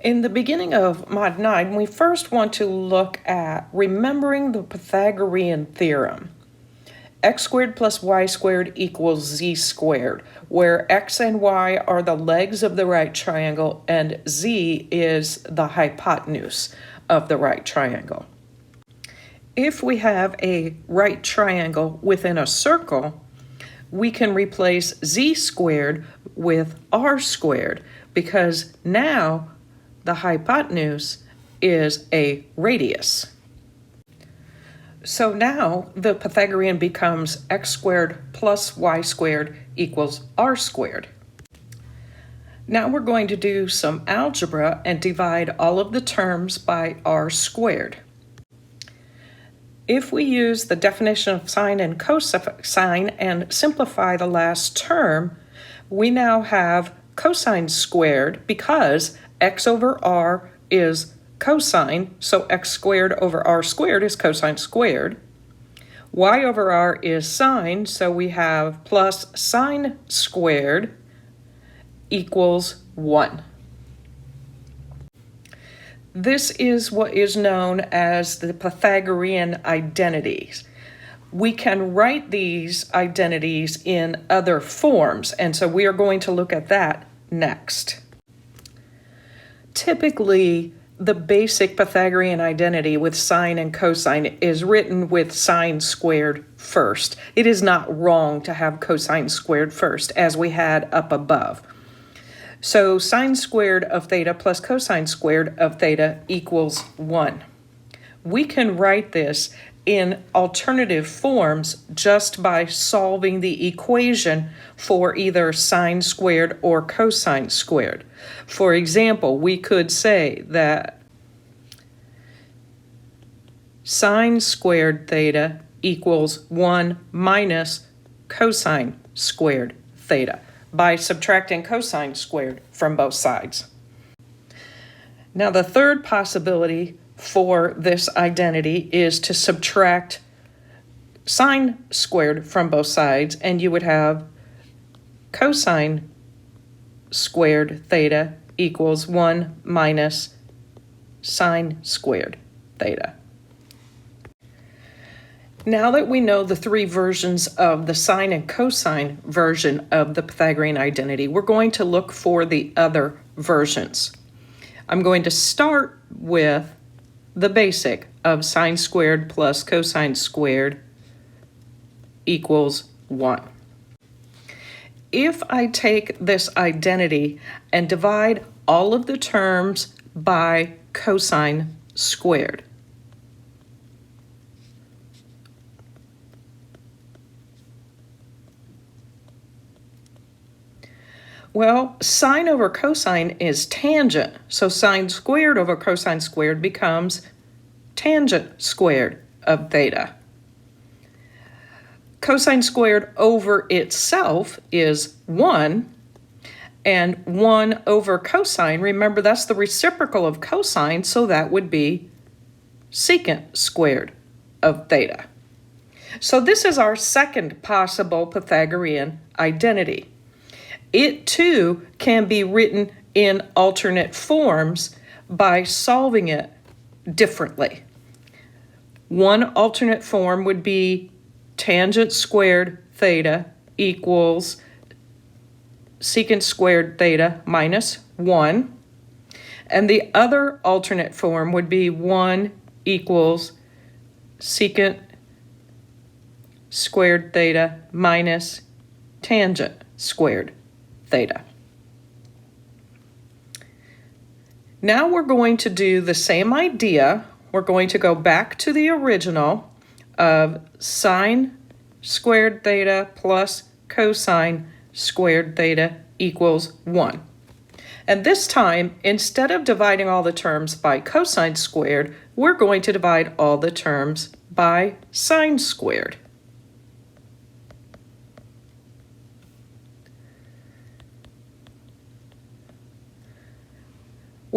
In the beginning of Mod 9, we first want to look at remembering the Pythagorean theorem. X squared plus y squared equals z squared, where x and y are the legs of the right triangle and z is the hypotenuse of the right triangle. If we have a right triangle within a circle, we can replace z squared with r squared because now the hypotenuse is a radius. So now the Pythagorean becomes x squared plus y squared equals r squared. Now we're going to do some algebra and divide all of the terms by r squared. If we use the definition of sine and cosine and simplify the last term, we now have cosine squared because x over r is cosine, so x squared over r squared is cosine squared. Y over r is sine, so we have plus sine squared equals 1. This is what is known as the Pythagorean identities. We can write these identities in other forms, and so we are going to look at that next. Typically, the basic Pythagorean identity with sine and cosine is written with sine squared first. It is not wrong to have cosine squared first, as we had up above. So sine squared of theta plus cosine squared of theta equals 1. We can write this in alternative forms just by solving the equation for either sine squared or cosine squared. For example, we could say that sine squared theta equals 1 minus cosine squared theta by subtracting cosine squared from both sides. Now the third possibility for this identity is to subtract sine squared from both sides, and you would have cosine squared theta equals 1 minus sine squared theta. Now that we know the three versions of the sine and cosine version of the Pythagorean identity, we're going to look for the other versions. I'm going to start with the basic of sine squared plus cosine squared equals 1. If I take this identity and divide all of the terms by cosine squared, well, sine over cosine is tangent, so sine squared over cosine squared becomes tangent squared of theta. Cosine squared over itself is 1, and 1 over cosine, remember that's the reciprocal of cosine, so that would be secant squared of theta. So this is our second possible Pythagorean identity. It too can be written in alternate forms by solving it differently. One alternate form would be tangent squared theta equals secant squared theta minus 1. And the other alternate form would be 1 equals secant squared theta minus tangent squared theta. Now we're going to do the same idea. We're going to go back to the original of sine squared theta plus cosine squared theta equals 1. And this time, instead of dividing all the terms by cosine squared, we're going to divide all the terms by sine squared.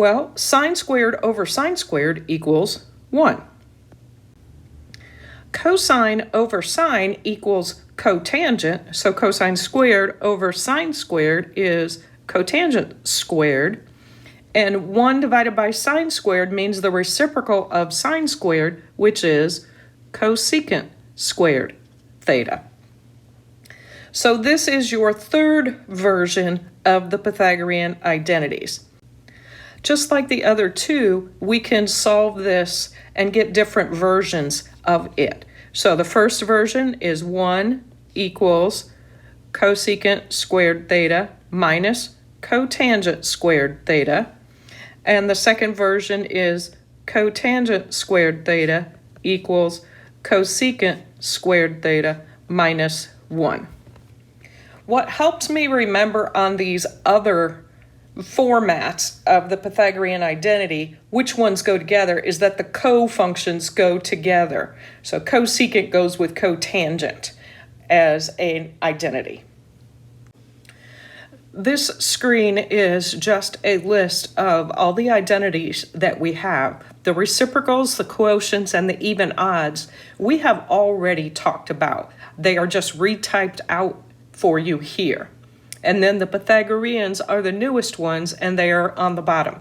Well, sine squared over sine squared equals 1. Cosine over sine equals cotangent, so cosine squared over sine squared is cotangent squared. And 1 divided by sine squared means the reciprocal of sine squared, which is cosecant squared theta. So this is your third version of the Pythagorean identities. Just like the other two, we can solve this and get different versions of it. So the first version is 1 equals cosecant squared theta minus cotangent squared theta. And the second version is cotangent squared theta equals cosecant squared theta minus 1. What helps me remember on these other formats of the Pythagorean identity, which ones go together, is that the co-functions go together. So cosecant goes with cotangent as an identity. This screen is just a list of all the identities that we have. The reciprocals, the quotients, and the even odds we have already talked about. They are just retyped out for you here. And then the Pythagoreans are the newest ones, and they are on the bottom.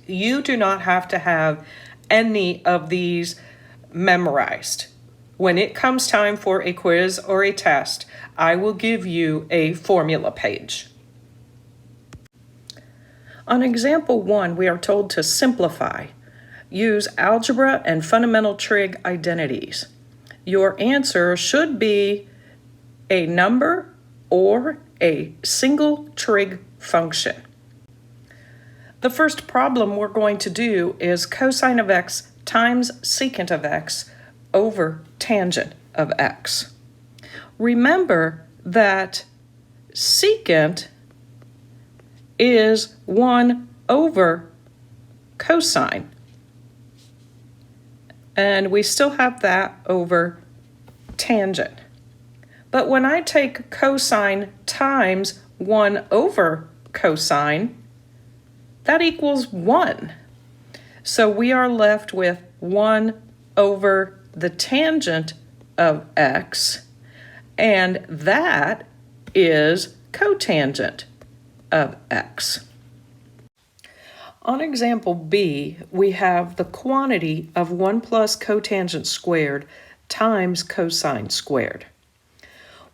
You do not have to have any of these memorized. When it comes time for a quiz or a test, I will give you a formula page. On example 1, we are told to simplify. Use algebra and fundamental trig identities. Your answer should be a number or a single trig function. The first problem we're going to do is cosine of x times secant of x over tangent of x. Remember that secant is 1 over cosine. And we still have that over tangent. But when I take cosine times 1 over cosine, that equals 1. So we are left with 1 over the tangent of x, and that is cotangent of x. On example B, we have the quantity of 1 plus cotangent squared times cosine squared.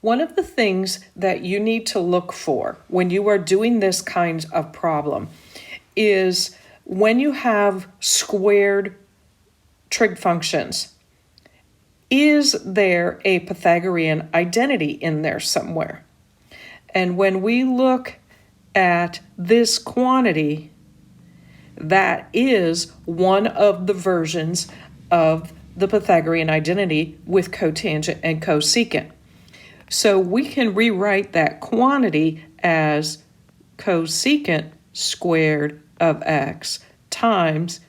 One of the things that you need to look for when you are doing this kind of problem is when you have squared trig functions, is there a Pythagorean identity in there somewhere? And when we look at this quantity, that is one of the versions of the Pythagorean identity with cotangent and cosecant. So we can rewrite that quantity as cosecant squared of x times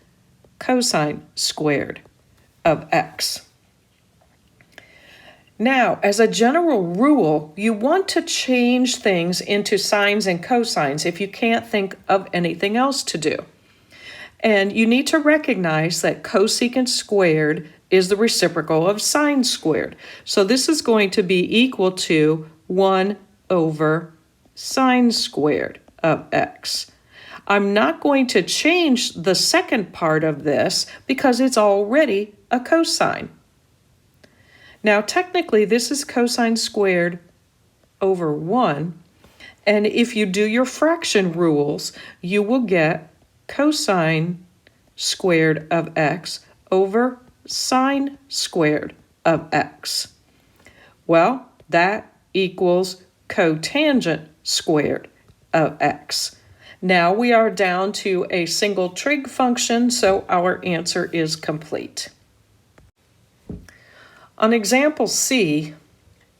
cosine squared of x. Now, as a general rule, you want to change things into sines and cosines if you can't think of anything else to do. And you need to recognize that cosecant squared is the reciprocal of sine squared. So this is going to be equal to 1 over sine squared of x. I'm not going to change the second part of this because it's already a cosine. Now, technically, this is cosine squared over 1. And if you do your fraction rules, you will get cosine squared of x over sine squared of x. Well, that equals cotangent squared of x. Now we are down to a single trig function, so our answer is complete. On example C,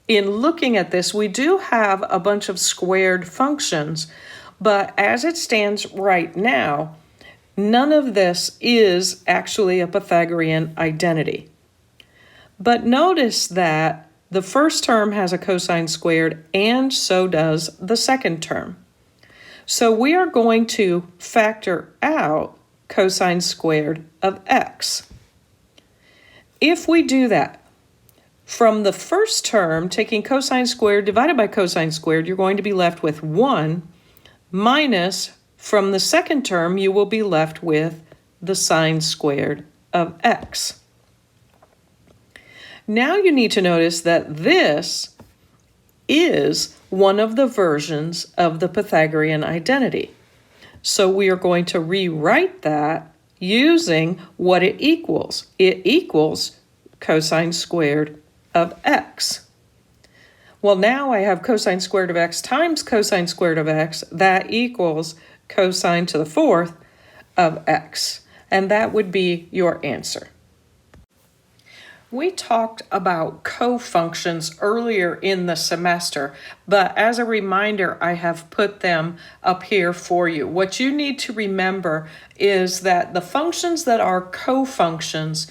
in looking at this, we do have a bunch of squared functions, but as it stands right now, none of this is actually a Pythagorean identity. But notice that the first term has a cosine squared, and so does the second term. So we are going to factor out cosine squared of x. If we do that, from the first term, taking cosine squared divided by cosine squared, you're going to be left with 1 minus From the second term, you will be left with the sine squared of x. Now you need to notice that this is one of the versions of the Pythagorean identity. So we are going to rewrite that using what it equals. It equals cosine squared of x. Well, now I have cosine squared of x times cosine squared of x. That equals cosine to the fourth of x. And that would be your answer. We talked about cofunctions earlier in the semester, but as a reminder, I have put them up here for you. What you need to remember is that the functions that are cofunctions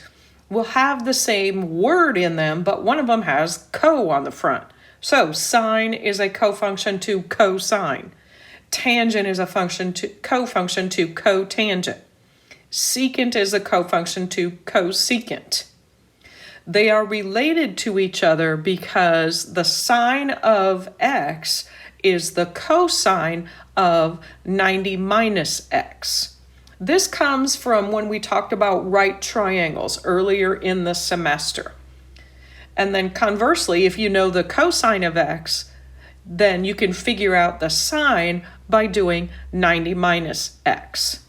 will have the same word in them, but one of them has co on the front. So sine is a cofunction to cosine. Tangent is a cofunction to cotangent. Secant is a cofunction to cosecant. They are related to each other because the sine of x is the cosine of 90 minus x. This comes from when we talked about right triangles earlier in the semester. And then conversely, if you know the cosine of x, then you can figure out the sine by doing 90 minus x.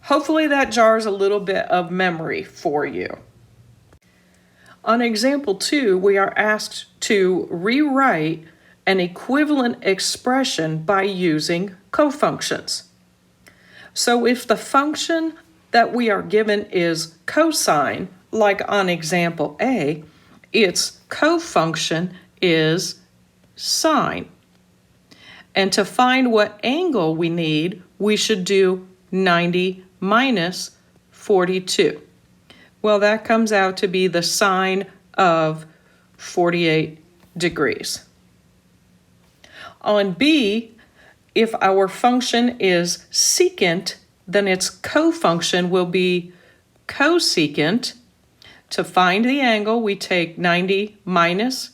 Hopefully that jars a little bit of memory for you. On example 2, we are asked to rewrite an equivalent expression by using cofunctions. So if the function that we are given is cosine, like on example A, its cofunction is sine. And to find what angle we need, we should do 90 minus 42. Well, that comes out to be the sine of 48 degrees. On B, if our function is secant, then its cofunction will be cosecant. To find the angle, we take 90 minus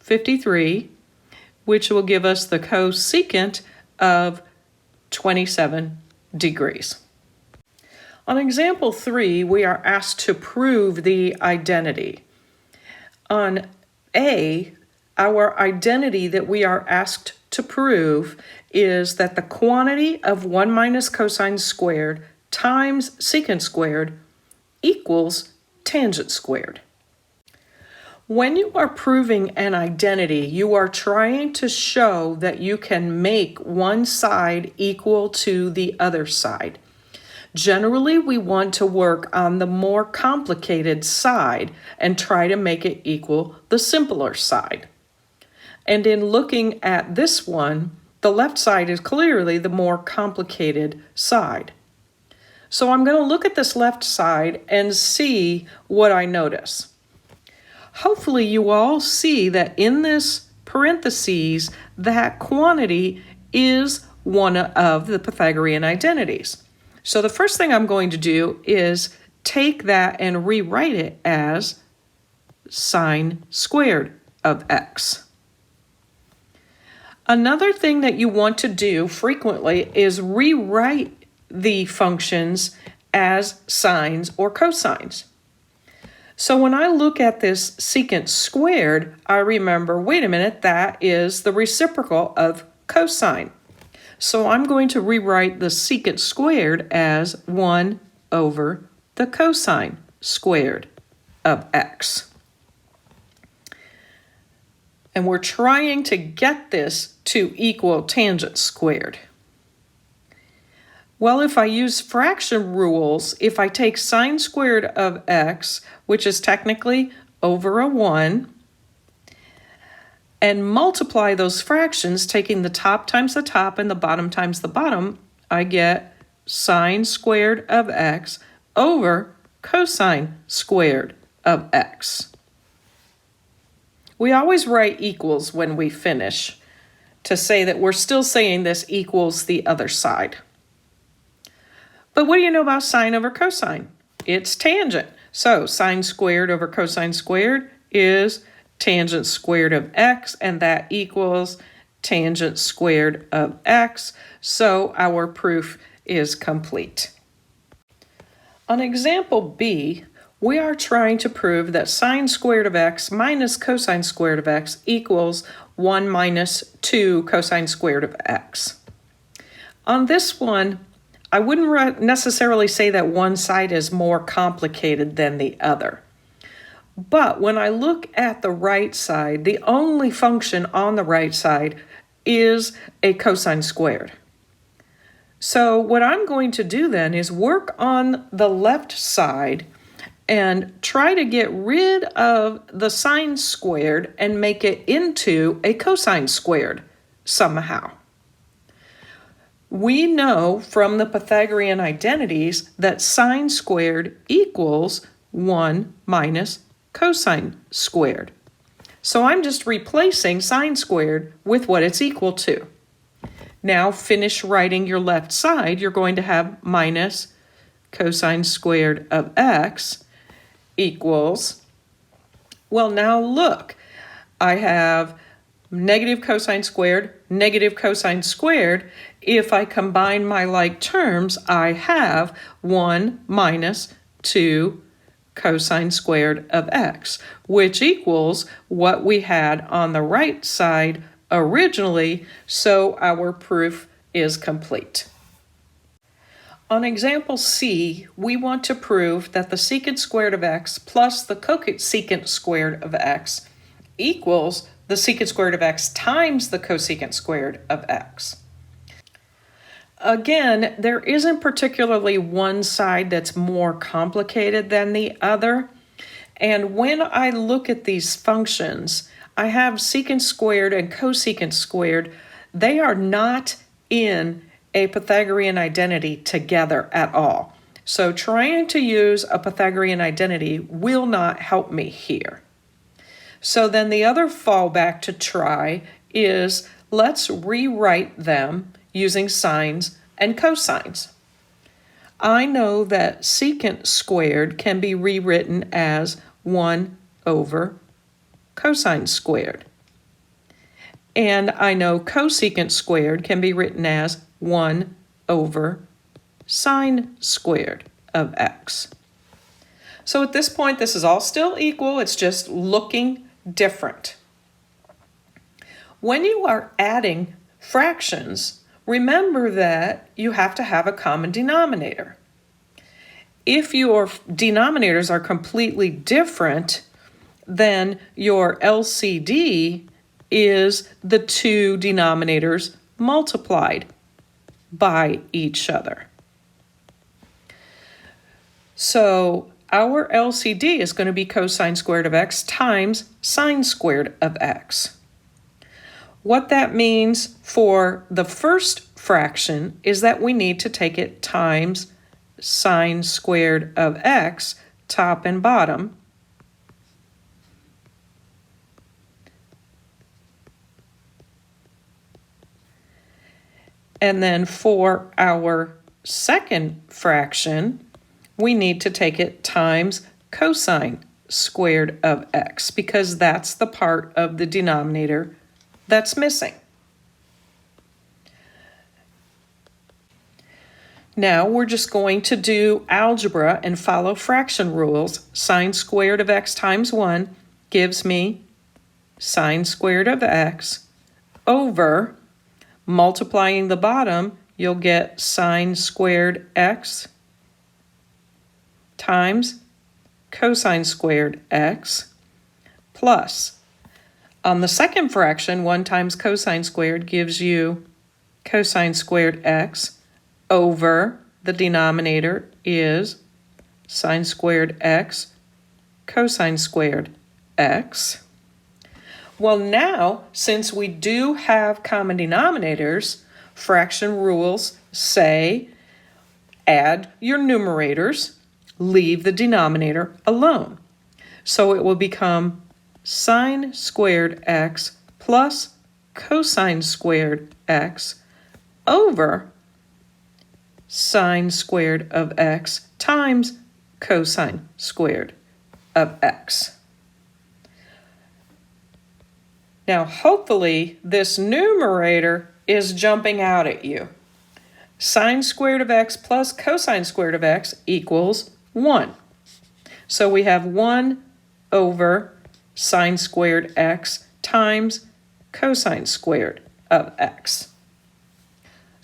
53, which will give us the cosecant of 27 degrees. On example 3, we are asked to prove the identity. On A, our identity that we are asked to prove is that the quantity of 1 minus cosine squared times secant squared equals tangent squared. When you are proving an identity, you are trying to show that you can make one side equal to the other side. Generally, we want to work on the more complicated side and try to make it equal the simpler side. And in looking at this one, the left side is clearly the more complicated side. So I'm going to look at this left side and see what I notice. Hopefully you all see that in this parentheses, that quantity is one of the Pythagorean identities. So the first thing I'm going to do is take that and rewrite it as sine squared of x. Another thing that you want to do frequently is rewrite the functions as sines or cosines. So when I look at this secant squared, I remember, wait a minute, that is the reciprocal of cosine. So I'm going to rewrite the secant squared as 1 over the cosine squared of x. And we're trying to get this to equal tangent squared. Well, if I use fraction rules, if I take sine squared of x, which is technically over a 1, and multiply those fractions, taking the top times the top and the bottom times the bottom, I get sine squared of x over cosine squared of x. We always write equals when we finish to say that we're still saying this equals the other side. But what do you know about sine over cosine? It's tangent. So sine squared over cosine squared is tangent squared of x, and that equals tangent squared of x, so our proof is complete. On example B, we are trying to prove that sine squared of x minus cosine squared of x equals 1 minus 2 cosine squared of x. On this one, I wouldn't necessarily say that one side is more complicated than the other. But when I look at the right side, the only function on the right side is a cosine squared. So what I'm going to do then is work on the left side and try to get rid of the sine squared and make it into a cosine squared somehow. We know from the Pythagorean identities that sine squared equals 1 minus cosine squared. So I'm just replacing sine squared with what it's equal to. Now finish writing your left side. You're going to have minus cosine squared of x equals, well, now look, I have negative cosine squared, negative cosine squared. If I combine my like terms, I have 1 minus 2 cosine squared of x, which equals what we had on the right side originally, so our proof is complete. On example C, we want to prove that the secant squared of x plus the cosecant squared of x equals the secant squared of x times the cosecant squared of x. Again, there isn't particularly one side that's more complicated than the other. And when I look at these functions, I have secant squared and cosecant squared. They are not in a Pythagorean identity together at all. So trying to use a Pythagorean identity will not help me here. So then the other fallback to try is let's rewrite them using sines and cosines. I know that secant squared can be rewritten as 1 over cosine squared. And I know cosecant squared can be written as 1 over sine squared of x. So at this point, this is all still equal. It's just looking different. When you are adding fractions, remember that you have to have a common denominator. If your denominators are completely different, then your LCD is the two denominators multiplied by each other. So our LCD is going to be cosine squared of x times sine squared of x. What that means for the first fraction is that we need to take it times sine squared of x, top and bottom, and then for our second fraction, we need to take it times cosine squared of x, because that's the part of the denominator that's missing. Now we're just going to do algebra and follow fraction rules. Sine squared of x times 1 gives me sine squared of x over, multiplying the bottom, you'll get sine squared x times cosine squared x plus, on the second fraction, 1 times cosine squared gives you cosine squared x over, the denominator is sine squared x cosine squared x. Well, now, since we do have common denominators, fraction rules say add your numerators, leave the denominator alone. So it will become sine squared x plus cosine squared x over sine squared of x times cosine squared of x. Now, hopefully, this numerator is jumping out at you. Sine squared of x plus cosine squared of x equals 1. So we have 1 over sine squared x times cosine squared of x.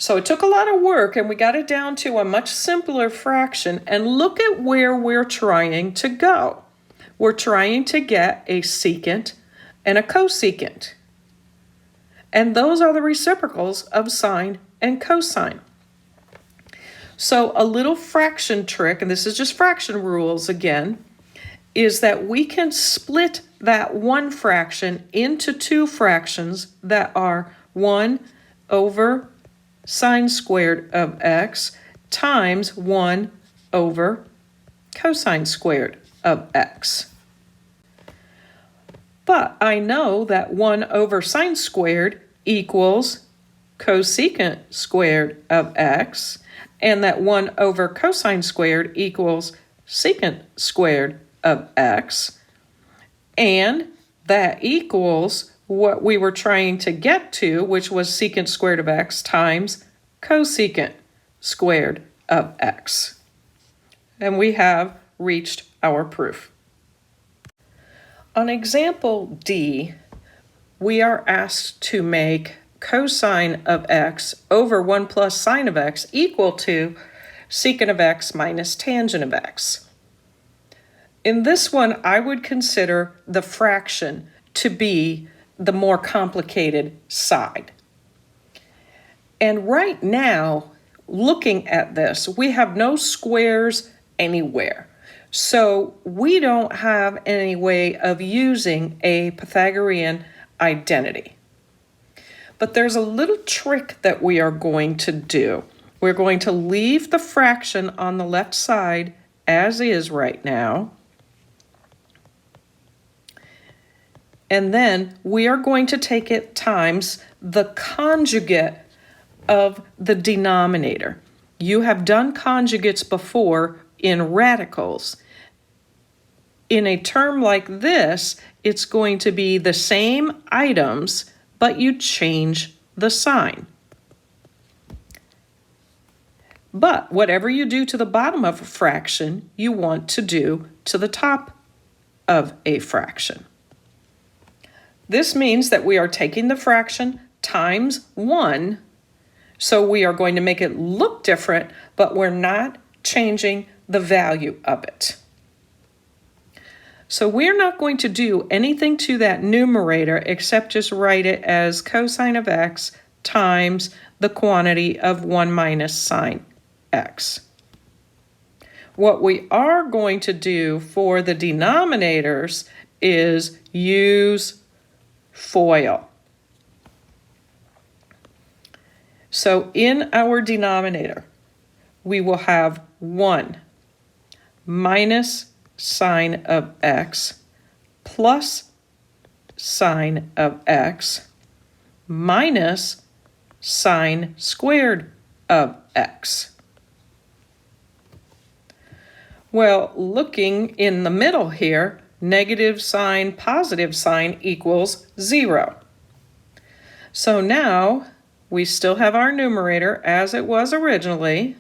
So it took a lot of work, and we got it down to a much simpler fraction. And look at where we're trying to go. We're trying to get a secant and a cosecant. And those are the reciprocals of sine and cosine. So a little fraction trick, and this is just fraction rules again, is that we can split that one fraction into two fractions that are 1 over sine squared of x times 1 over cosine squared of x. But I know that 1 over sine squared equals cosecant squared of x, and that 1 over cosine squared equals secant squared of x, and that equals what we were trying to get to, which was secant squared of x times cosecant squared of x. And we have reached our proof. On example D, we are asked to make cosine of x over 1 plus sine of x equal to secant of x minus tangent of x. In this one, I would consider the fraction to be the more complicated side. And right now, looking at this, we have no squares anywhere. So we don't have any way of using a Pythagorean identity. But there's a little trick that we are going to do. We're going to leave the fraction on the left side as is right now. And then we are going to take it times the conjugate of the denominator. You have done conjugates before in radicals. In a term like this, it's going to be the same items, but you change the sign. But whatever you do to the bottom of a fraction, you want to do to the top of a fraction. This means that we are taking the fraction times 1, so we are going to make it look different, but we're not changing the value of it. So we're not going to do anything to that numerator except just write it as cosine of x times the quantity of 1 minus sine x. What we are going to do for the denominators is use FOIL. So in our denominator, we will have 1 minus sine of x plus sine of x minus sine squared of x. Well, looking in the middle here, negative sine, positive sine equals 0. So now we still have our numerator as it was originally.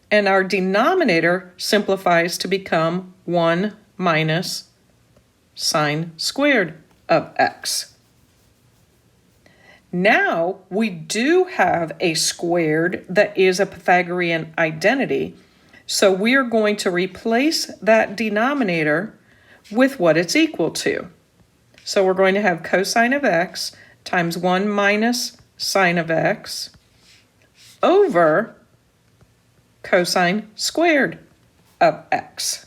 And our denominator simplifies to become 1 minus sine squared of x. Now we do have a squared that is a Pythagorean identity, so we are going to replace that denominator with what it's equal to. So we're going to have cosine of x times 1 minus sine of x over cosine squared of x.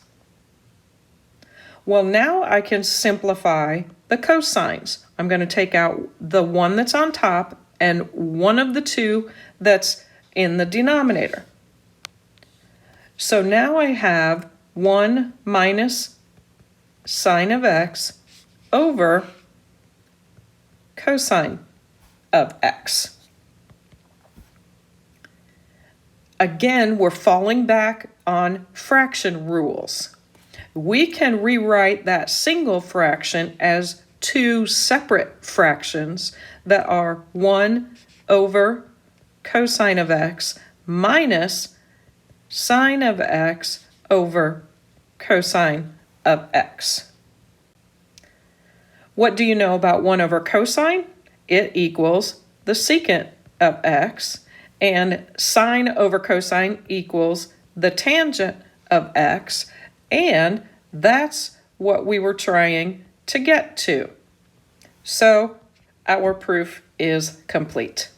Well, now I can simplify the cosines. I'm going to take out the one that's on top and one of the two that's in the denominator. So now I have 1 minus sine of x over cosine of x. Again, we're falling back on fraction rules. we can rewrite that single fraction as two separate fractions that are 1 over cosine of x minus sine of x over cosine of x. What do you know about 1 over cosine? It equals the secant of x, and sine over cosine equals the tangent of x, and that's what we were trying to get to. So our proof is complete.